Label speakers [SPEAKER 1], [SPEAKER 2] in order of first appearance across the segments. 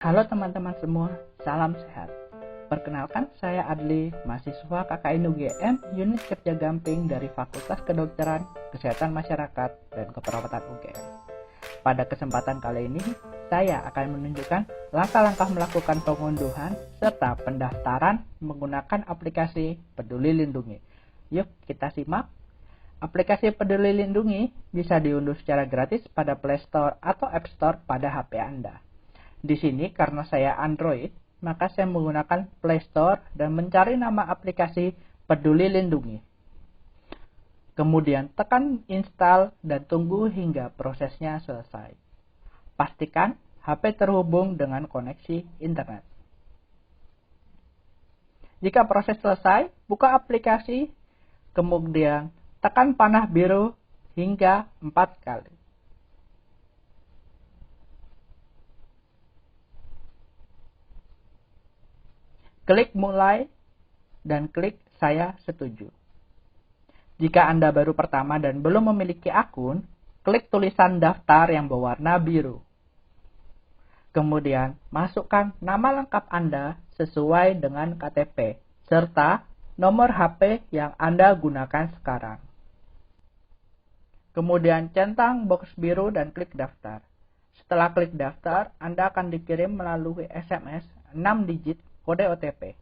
[SPEAKER 1] Halo teman-teman semua, salam sehat. Perkenalkan, saya Adli, mahasiswa KKN UGM, unit kerja gamping dari Fakultas Kedokteran, Kesehatan Masyarakat, dan Keperawatan UGM. Pada kesempatan kali ini, saya akan menunjukkan langkah-langkah melakukan pengunduhan serta pendaftaran menggunakan aplikasi Peduli Lindungi. Yuk kita simak. Aplikasi Peduli Lindungi bisa diunduh secara gratis pada Play Store atau App Store pada HP Anda. Di sini karena saya Android, maka saya menggunakan Play Store dan mencari nama aplikasi Peduli Lindungi. Kemudian tekan install dan tunggu hingga prosesnya selesai. Pastikan HP terhubung dengan koneksi internet. Jika proses selesai, buka aplikasi, kemudian tekan panah biru hingga 4 kali. Klik mulai dan klik saya setuju. Jika Anda baru pertama dan belum memiliki akun, klik tulisan daftar yang berwarna biru. Kemudian masukkan nama lengkap Anda sesuai dengan KTP serta nomor HP yang Anda gunakan sekarang. Kemudian centang box biru dan klik daftar. Setelah klik daftar, Anda akan dikirim melalui SMS 6 digit kode OTP.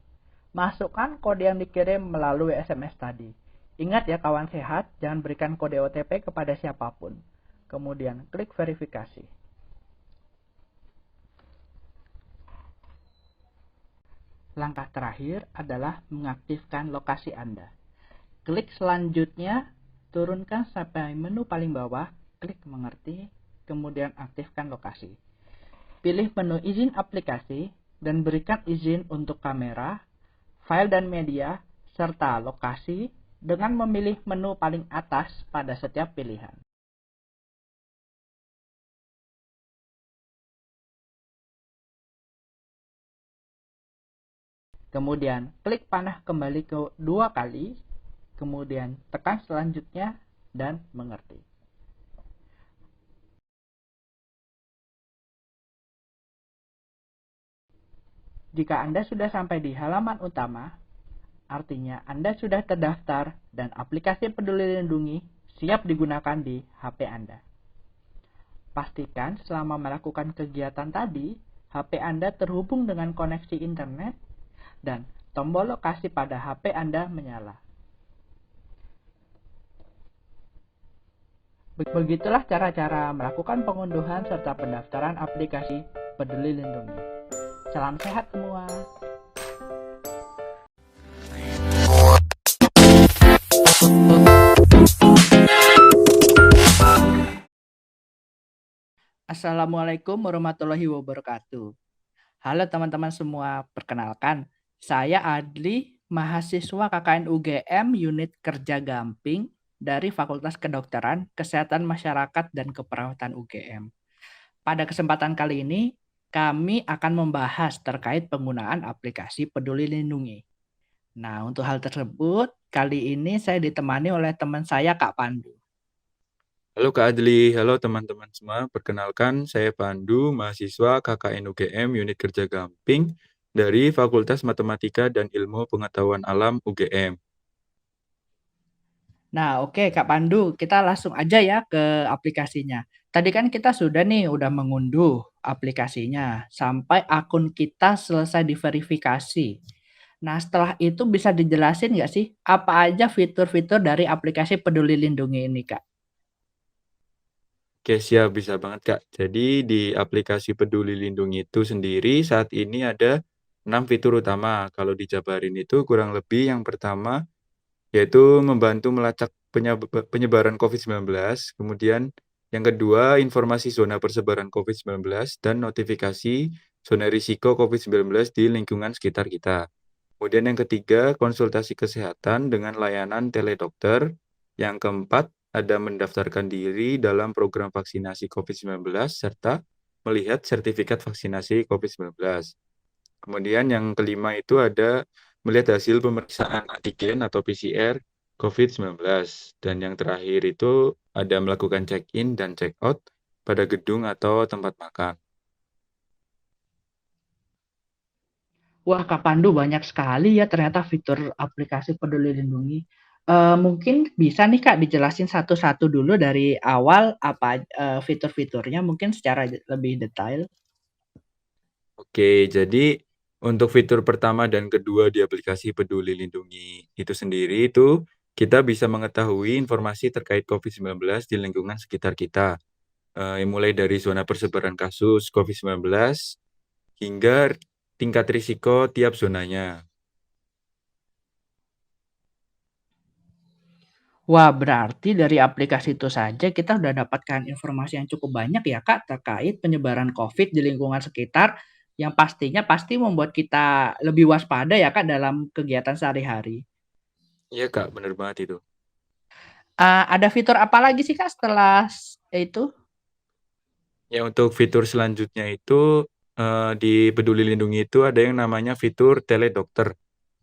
[SPEAKER 1] Masukkan kode yang dikirim melalui SMS tadi. Ingat ya kawan sehat, jangan berikan kode OTP kepada siapapun. Kemudian klik verifikasi. Langkah terakhir adalah mengaktifkan lokasi Anda. Klik selanjutnya, turunkan sampai menu paling bawah, klik mengerti, kemudian aktifkan lokasi. Pilih menu izin aplikasi dan berikan izin untuk kamera, file dan media, serta lokasi dengan memilih menu paling atas pada setiap pilihan. Kemudian klik panah kembali ke 2 kali, kemudian tekan selanjutnya dan mengerti. Jika Anda sudah sampai di halaman utama, artinya Anda sudah terdaftar dan aplikasi Peduli Lindungi siap digunakan di HP Anda. Pastikan selama melakukan kegiatan tadi, HP Anda terhubung dengan koneksi internet dan tombol lokasi pada HP Anda menyala. Begitulah cara-cara melakukan pengunduhan serta pendaftaran aplikasi Peduli Lindungi. Salam sehat semua. Assalamualaikum warahmatullahi wabarakatuh. Halo teman-teman semua, perkenalkan, saya Adli, mahasiswa KKN UGM unit kerja gamping dari Fakultas Kedokteran, Kesehatan Masyarakat, dan Keperawatan UGM. Pada kesempatan kali ini, kami akan membahas terkait penggunaan aplikasi Peduli Lindungi. Nah, untuk hal tersebut, kali ini saya ditemani oleh teman saya, Kak Pandu.
[SPEAKER 2] Halo Kak Adli, halo teman-teman semua. Perkenalkan, saya Pandu, mahasiswa KKN UGM Unit Kerja Gamping dari Fakultas Matematika dan Ilmu Pengetahuan Alam UGM.
[SPEAKER 1] Nah, oke Kak Pandu, kita langsung aja ya ke aplikasinya. Tadi kan kita udah mengunduh aplikasinya sampai akun kita selesai diverifikasi. Nah, setelah itu bisa dijelasin nggak sih apa aja fitur-fitur dari aplikasi Peduli Lindungi ini, Kak?
[SPEAKER 2] Oke, siap, bisa banget Kak. Jadi di aplikasi Peduli Lindungi itu sendiri saat ini ada 6 fitur utama. Kalau dijabarin itu kurang lebih yang pertama yaitu membantu melacak penyebaran COVID-19, kemudian yang kedua informasi zona persebaran COVID-19 dan notifikasi zona risiko COVID-19 di lingkungan sekitar kita. Kemudian yang ketiga, konsultasi kesehatan dengan layanan teledokter. Yang keempat, ada mendaftarkan diri dalam program vaksinasi COVID-19 serta melihat sertifikat vaksinasi COVID-19. Kemudian yang kelima itu ada melihat hasil pemeriksaan antigen atau PCR COVID-19. Dan yang terakhir itu ada melakukan check-in dan check-out pada gedung atau tempat makan.
[SPEAKER 1] Wah, Kak Pandu banyak sekali ya ternyata fitur aplikasi Peduli Lindungi. Mungkin bisa nih Kak dijelasin satu-satu dulu dari awal apa fitur-fiturnya mungkin secara lebih detail.
[SPEAKER 2] Oke, jadi untuk fitur pertama dan kedua di aplikasi Peduli Lindungi itu sendiri itu kita bisa mengetahui informasi terkait COVID-19 di lingkungan sekitar kita. Mulai dari zona persebaran kasus COVID-19 hingga tingkat risiko tiap zonanya.
[SPEAKER 1] Wah, berarti dari aplikasi itu saja kita udah dapatkan informasi yang cukup banyak ya Kak terkait penyebaran COVID di lingkungan sekitar yang pastinya pasti membuat kita lebih waspada ya Kak dalam kegiatan sehari-hari.
[SPEAKER 2] Iya Kak, benar banget itu.
[SPEAKER 1] Ada fitur apa lagi sih Kak setelah itu?
[SPEAKER 2] Ya untuk fitur selanjutnya itu di Peduli Lindungi itu ada yang namanya fitur teledokter.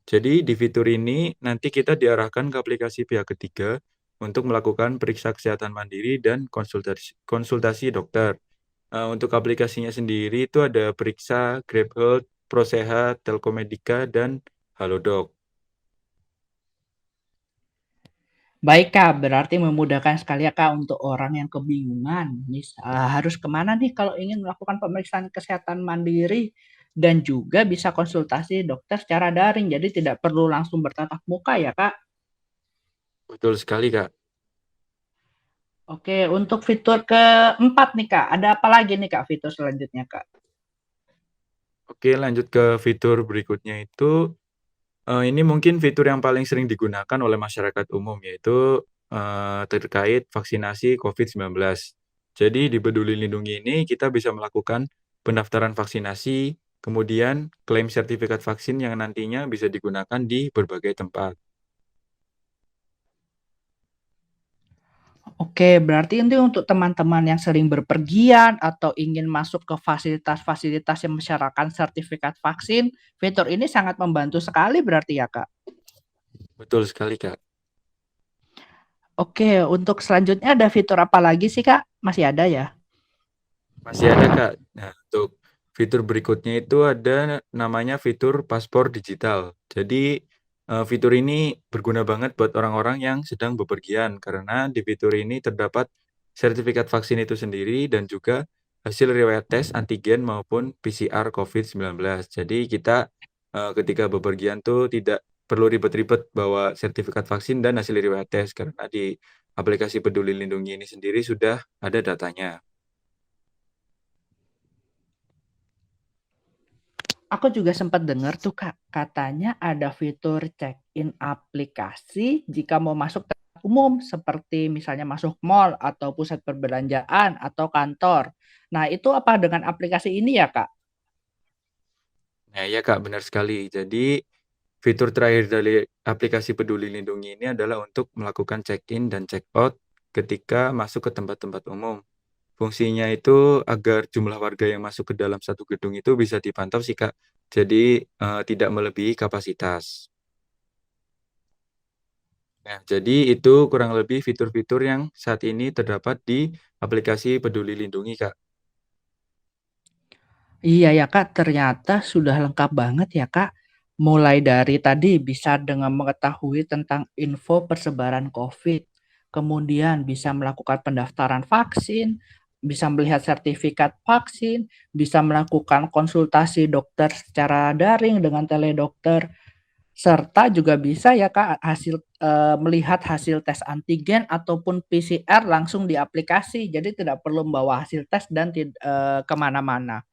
[SPEAKER 2] Jadi di fitur ini nanti kita diarahkan ke aplikasi pihak ketiga untuk melakukan periksa kesehatan mandiri dan konsultasi dokter. Untuk aplikasinya sendiri itu ada Periksa, GrabHealth, ProSehat, Telkomedika, dan Halodoc.
[SPEAKER 1] Baik Kak, berarti memudahkan sekali ya Kak untuk orang yang kebingungan. Harus kemana nih kalau ingin melakukan pemeriksaan kesehatan mandiri dan juga bisa konsultasi dokter secara daring. Jadi tidak perlu langsung bertatap muka ya Kak.
[SPEAKER 2] Betul sekali, Kak.
[SPEAKER 1] Oke, untuk fitur keempat nih Kak, ada apa lagi nih Kak fitur selanjutnya Kak?
[SPEAKER 2] Oke, lanjut ke fitur berikutnya itu, ini mungkin fitur yang paling sering digunakan oleh masyarakat umum, yaitu terkait vaksinasi COVID-19. Jadi di Peduli Lindungi ini kita bisa melakukan pendaftaran vaksinasi, kemudian klaim sertifikat vaksin yang nantinya bisa digunakan di berbagai tempat.
[SPEAKER 1] Oke, berarti ini untuk teman-teman yang sering berpergian atau ingin masuk ke fasilitas-fasilitas yang mensyaratkan sertifikat vaksin, fitur ini sangat membantu sekali berarti ya Kak?
[SPEAKER 2] Betul sekali, Kak.
[SPEAKER 1] Oke, untuk selanjutnya ada fitur apa lagi sih, Kak? Masih ada ya?
[SPEAKER 2] Masih ada, Kak. Nah, untuk fitur berikutnya itu ada namanya fitur paspor digital. Jadi, fitur ini berguna banget buat orang-orang yang sedang bepergian, karena di fitur ini terdapat sertifikat vaksin itu sendiri dan juga hasil riwayat tes antigen maupun PCR COVID-19. Jadi kita, ketika bepergian tuh tidak perlu ribet-ribet bawa sertifikat vaksin dan hasil riwayat tes, karena di aplikasi Peduli Lindungi ini sendiri sudah ada datanya.
[SPEAKER 1] Aku juga sempat dengar tuh, Kak, katanya ada fitur check-in aplikasi jika mau masuk tempat umum seperti misalnya masuk mall atau pusat perbelanjaan atau kantor. Nah, itu apa dengan aplikasi ini ya, Kak?
[SPEAKER 2] Nah, iya Kak, benar sekali. Jadi, fitur terakhir dari aplikasi Peduli Lindungi ini adalah untuk melakukan check-in dan check-out ketika masuk ke tempat-tempat umum. Fungsinya itu agar jumlah warga yang masuk ke dalam satu gedung itu bisa dipantau sih Kak. Jadi, tidak melebihi kapasitas. Nah, jadi itu kurang lebih fitur-fitur yang saat ini terdapat di aplikasi Peduli Lindungi, Kak.
[SPEAKER 1] Iya ya Kak, ternyata sudah lengkap banget ya Kak. Mulai dari tadi bisa dengan mengetahui tentang info persebaran COVID, kemudian bisa melakukan pendaftaran vaksin, bisa melihat sertifikat vaksin, bisa melakukan konsultasi dokter secara daring dengan teledokter, serta juga bisa ya Kak melihat hasil tes antigen ataupun PCR langsung di aplikasi. Jadi tidak perlu membawa hasil tes dan kemana-mana.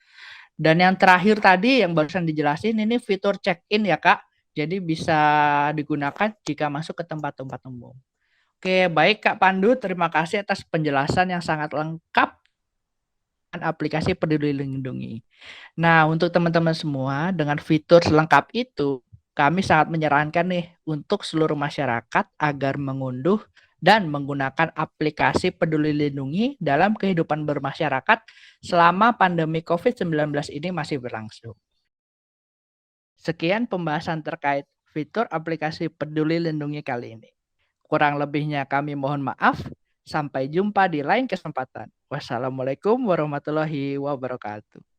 [SPEAKER 1] Dan yang terakhir tadi yang barusan dijelasin ini fitur check-in ya Kak. Jadi bisa digunakan jika masuk ke tempat-tempat umum. Oke, baik Kak Pandu, terima kasih atas penjelasan yang sangat lengkap dengan aplikasi Peduli Lindungi. Nah, untuk teman-teman semua, dengan fitur selengkap itu, kami sangat menyarankan nih untuk seluruh masyarakat agar mengunduh dan menggunakan aplikasi Peduli Lindungi dalam kehidupan bermasyarakat selama pandemi COVID-19 ini masih berlangsung. Sekian pembahasan terkait fitur aplikasi Peduli Lindungi kali ini. Kurang lebihnya kami mohon maaf. Sampai jumpa di lain kesempatan. Wassalamualaikum warahmatullahi wabarakatuh.